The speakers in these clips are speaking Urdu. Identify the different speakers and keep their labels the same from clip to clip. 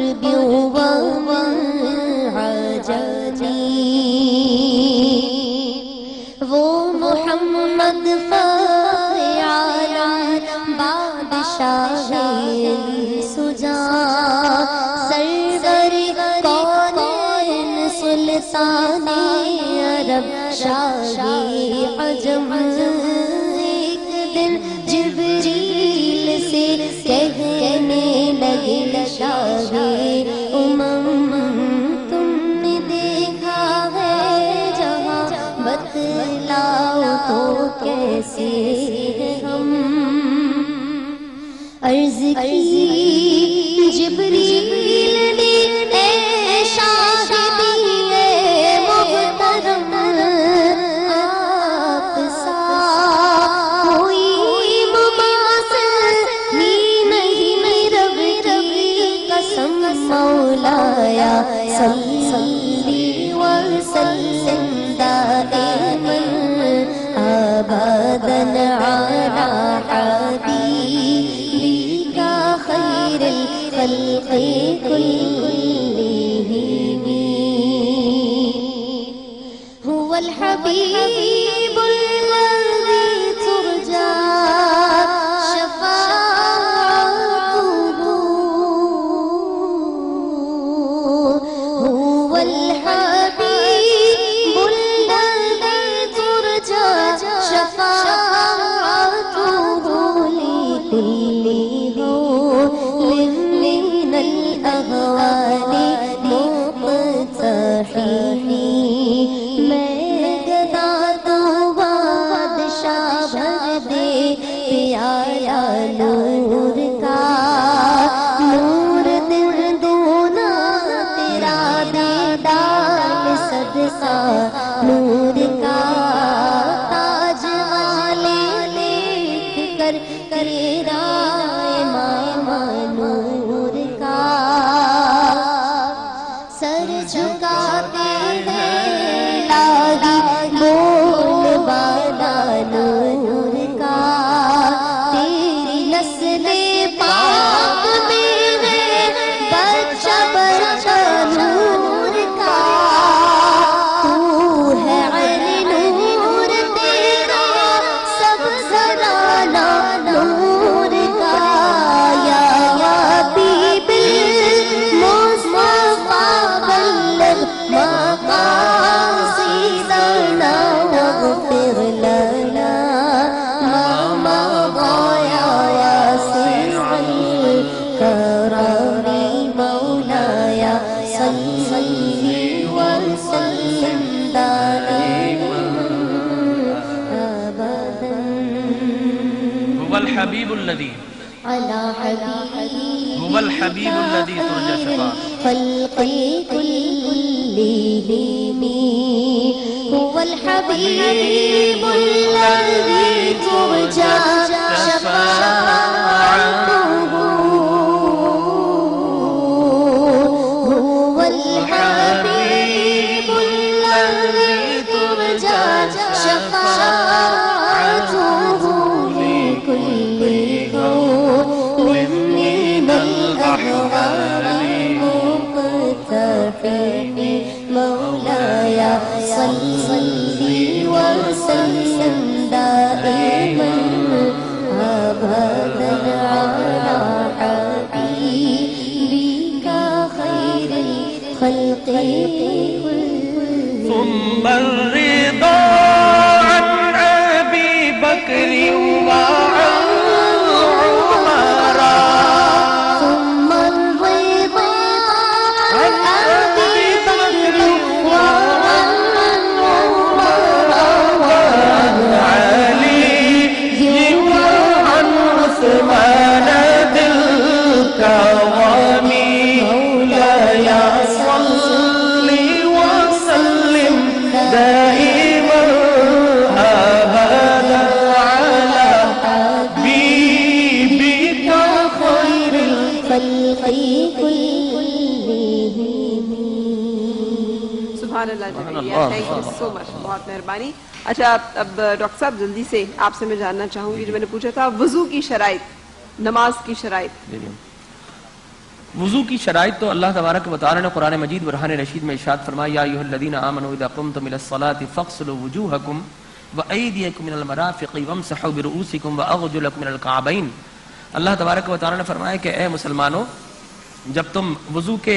Speaker 1: قربیوں وہ محمد فخر عالم بادشاہ سجا سرور کونین سلطان عرب شاہ عجم ایک دن جبریل سے کہنے لگے شاہ امم تم نے دیکھا ہے جہاں بتلاؤ تو کیسے ہم عرض کی جبریل نے اے شاہدی محترم آپ سا کوئی مماثل نہیں رب کی قسم مولایا صلی وسلم دائما ابدا علی حبیبک خیر الخلق كلهم هو الحبيب الذي ترجى شفاعته هو الحبيب الذي ترجى شفاعته لكل هول من الأهوال مقتحم میں گدا تو بادشاہ بھر دے پیایا نور کا نور دل دونا تیرا دیدار صدقہ نور کا تاج والے دیکھ کر تیرا امام نور کا سر جھکاتے ہیں لاگی بول بالا نور کا تیری نسل پاک میں ہے بچہ بچہ نور کا تو ہے عین نور تیرا سب زرانہ نور کا یا حبیب المصطفیٰ بلغ مقاصدنا واغفر لنا ما مضى يا واسع الكرم مولاي صل وسلم دائما ابدا
Speaker 2: هو الحبيب الذي
Speaker 1: على حبيبه
Speaker 2: هو الحبيب الذي ترجى شفاعته
Speaker 1: خلق كلهم هو الحبيب الذي ترجى شفاعته هو الحبيب الذي ترجى شفاعته لكل هول من الأحوال مقتحم مولاي صل وسلم دائما ابدا على حبيبك خير الخلق كلهم
Speaker 2: ثم الرضا عن أبي بكر وعن عمر
Speaker 1: ثم الرضا عن أبي بكر وعن عمر وعن
Speaker 2: علي وعن عثمان ذي الكرم مولاي صل وسلم دائما أبدا على حبيبك خير
Speaker 1: الخلق كلهم
Speaker 3: سبحان اللہ جمیعہ، تھینک یو سو مچ، بہت مہربانی. اچھا اب ڈاکٹر صاحب جلدی سے آپ سے میں جاننا چاہوں گی، جو میں نے پوچھا تھا وضو کی شرائط، نماز کی شرائط.
Speaker 4: وضو کی شرائط تو اللہ تبارک و تعالی نے قرآن مجید برہان رشید میں ارشاد فرمایا یا ایھا الذین آمنوا اذا قمتم الی الصلاۃ فاغسلوا وجوہکم وایدیکم من المرافق وامسحوا برؤوسکم وارجلکم من الکعبین. اللہ تبارک و تعالی نے فرمایا کہ اے مسلمانوں، جب تم وضو کے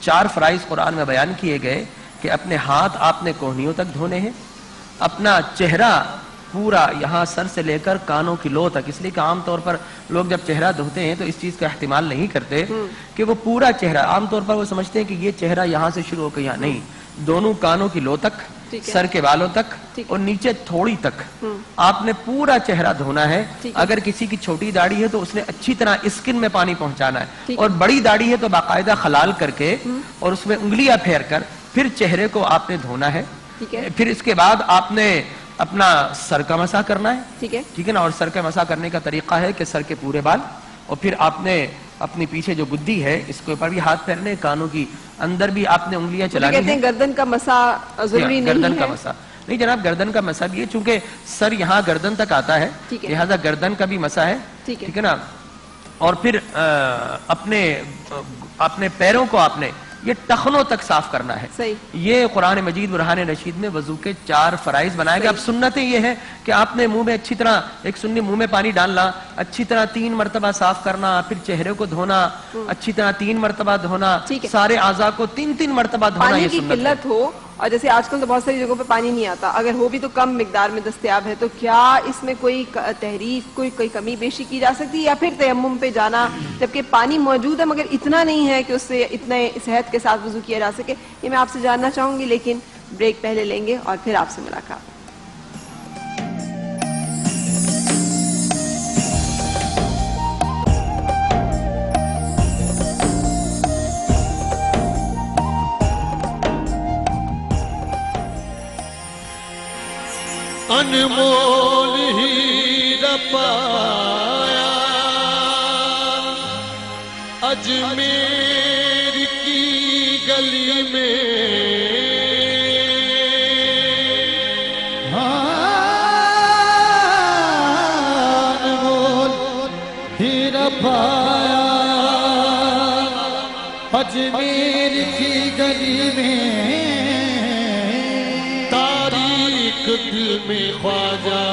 Speaker 4: 4 فرائض قرآن میں بیان کیے گئے کہ اپنے ہاتھ آپ نے کوہنیوں تک دھونے ہیں، اپنا چہرہ پورا یہاں سر سے لے کر کانوں کی لو تک، اس لیے کہ عام طور پر لوگ جب چہرہ دھوتے ہیں تو اس چیز کا احتمال نہیں کرتے کہ وہ پورا چہرہ، عام طور پر وہ سمجھتے ہیں کہ یہ چہرہ یہاں سے شروع ہو کے یہاں نہیں، دونوں کانوں کی لو تک، سر کے بالوں تک اور نیچے تھوڑی تک آپ نے پورا چہرہ دھونا ہے. اگر کسی کی چھوٹی داڑھی ہے تو اس نے اچھی طرح اسکن میں پانی پہنچانا ہے، اور بڑی داڑھی ہے تو باقاعدہ خلال کر کے اور اس میں انگلیاں پھیر کر پھر چہرے کو آپ نے دھونا ہے. پھر اس کے بعد آپ نے اپنا سر کا مسح کرنا ہے، ٹھیک ہے نا. اور سر کا مسح کرنے کا طریقہ ہے کہ سر کے پورے بال، اور پھر آپ نے اپنی پیچھے جو گدی ہے اس کے اوپر بھی ہاتھ پھیرنے، کانوں کی اندر بھی آپ نے انگلیاں چلانی ہیں.
Speaker 3: کہتے ہیں گردن کا مسح ضروری نہیں ہے.
Speaker 4: گردن کا مسح نہیں جناب، گردن کا مسح بھی ہے، چونکہ سر یہاں گردن تک آتا ہے لہذا گردن کا بھی مسح ہے، ٹھیک ہے نا. اور پھر اپنے پیروں کو آپ نے یہ ٹخنوں تک صاف کرنا ہے. یہ قرآن مجید برہان رشید میں وضو کے 4 فرائض بنائے گئے. اب سنتیں یہ ہیں کہ آپ نے منہ میں اچھی طرح ایک سنی منہ میں پانی ڈالنا، اچھی طرح 3 مرتبہ صاف کرنا، پھر چہرے کو دھونا، اچھی طرح 3 مرتبہ دھونا، سارے اعضاء کو 3 مرتبہ دھونا.
Speaker 3: پانی
Speaker 4: یہ
Speaker 3: کی
Speaker 4: سنت
Speaker 3: قلت ہو، اور جیسے آج کل تو بہت ساری جگہوں پہ پانی نہیں آتا، اگر ہو بھی تو کم مقدار میں دستیاب ہے، تو کیا اس میں کوئی تحریف، کوئی کمی بیشی کی جا سکتی ہے، یا پھر تیمم پہ جانا جبکہ پانی موجود ہے مگر اتنا نہیں ہے کہ اس سے اتنے صحت کے ساتھ وضو کیا جا سکے؟ یہ میں آپ سے جاننا چاہوں گی، لیکن بریک پہلے لیں گے اور پھر آپ سے ملاقات.
Speaker 2: انمول ہیرا پایا اجمیر کی گلی میں، انمول ہیرا پایا اجمیر کی گلی میں، دل میں خواجہ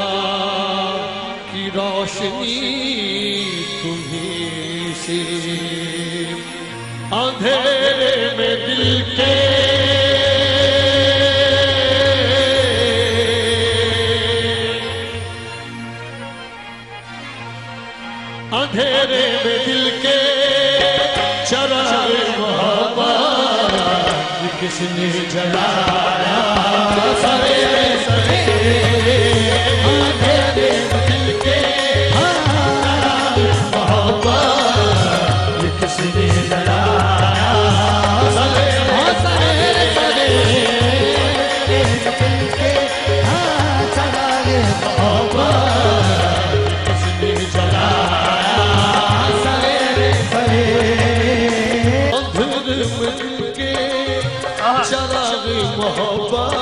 Speaker 2: کی روشنی تمہیں سے، اندھیرے میں دل کے اندھیرے میں دل کے چراغ محبت کس نے جلایا، سویرے سویرے اندھیرے میں دل کے محبت کس نے جلایا، سویرے سویرے دل کے چراغ محبت کس نے جلایا، سویرے سویرے اندھیرے میں دل کے چراغ محبت،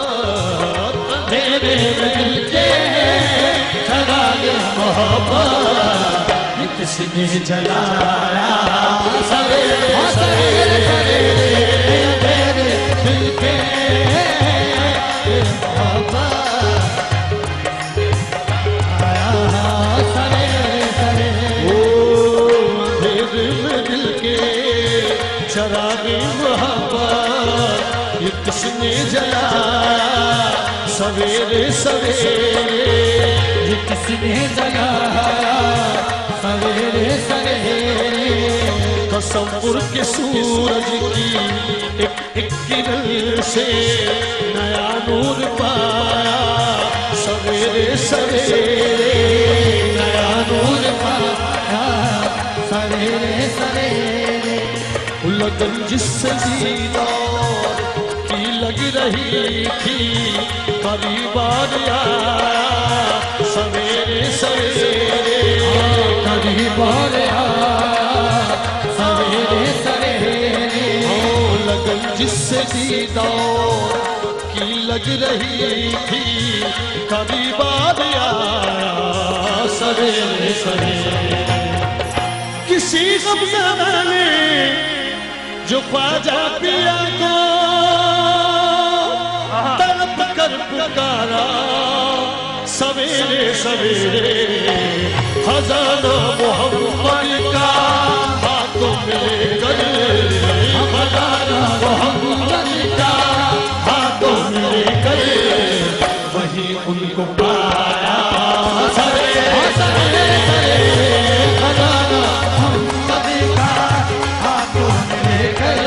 Speaker 2: اندھیرے میں دل کے چراغ محبت کس نے جلایا، سویرے سویرے اندھیرے دل کے محبت آیا، سویرے سویرے اندھیرے میں دل کے چراغ محبت یہ کس نے جلایا، سویرے سویرے یہ کس نے جلایا، سویرے سویرے تصور کے سورج کی ایک ایک کرن سے نیا نور پایا، سویرے سویرے نیا نور پایا، سویرے سویرے لگن جس سے دیدار کی لگ رہی تھی قریب آ گیا، سویرے سویرے قریب آ گیا، سویرے سویرے لگن جس سے دیدار کی لگ رہی تھی قریب آ گیا، سویرے سویرے کسی غمزدہ نے جو خواجہ پیا کو تڑپ کر پکارا سویرے سویرے خزانہ محمد کا ہاتھوں میں لے کر خزانہ محمد کا ہاتھوں میں لے کر وہیں ان کو پایا سویرے سویرے خزانہ محمد کا ہاتھوں میں لے کر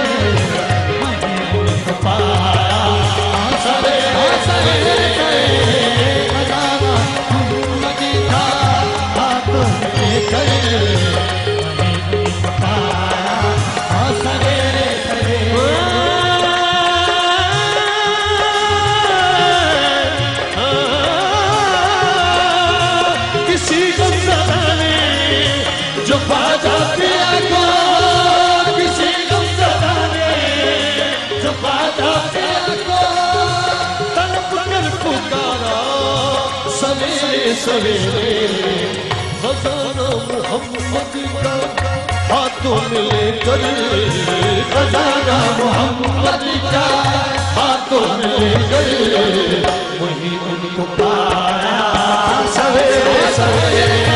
Speaker 2: وہیں ان کو پایا سویرے سویرے سویرے خزانہ محمد کا ہاتھوں میں لے کر خزانہ محمد کا ہاتھوں میں لے کر وہیں ان کو پایا سویرے سویرے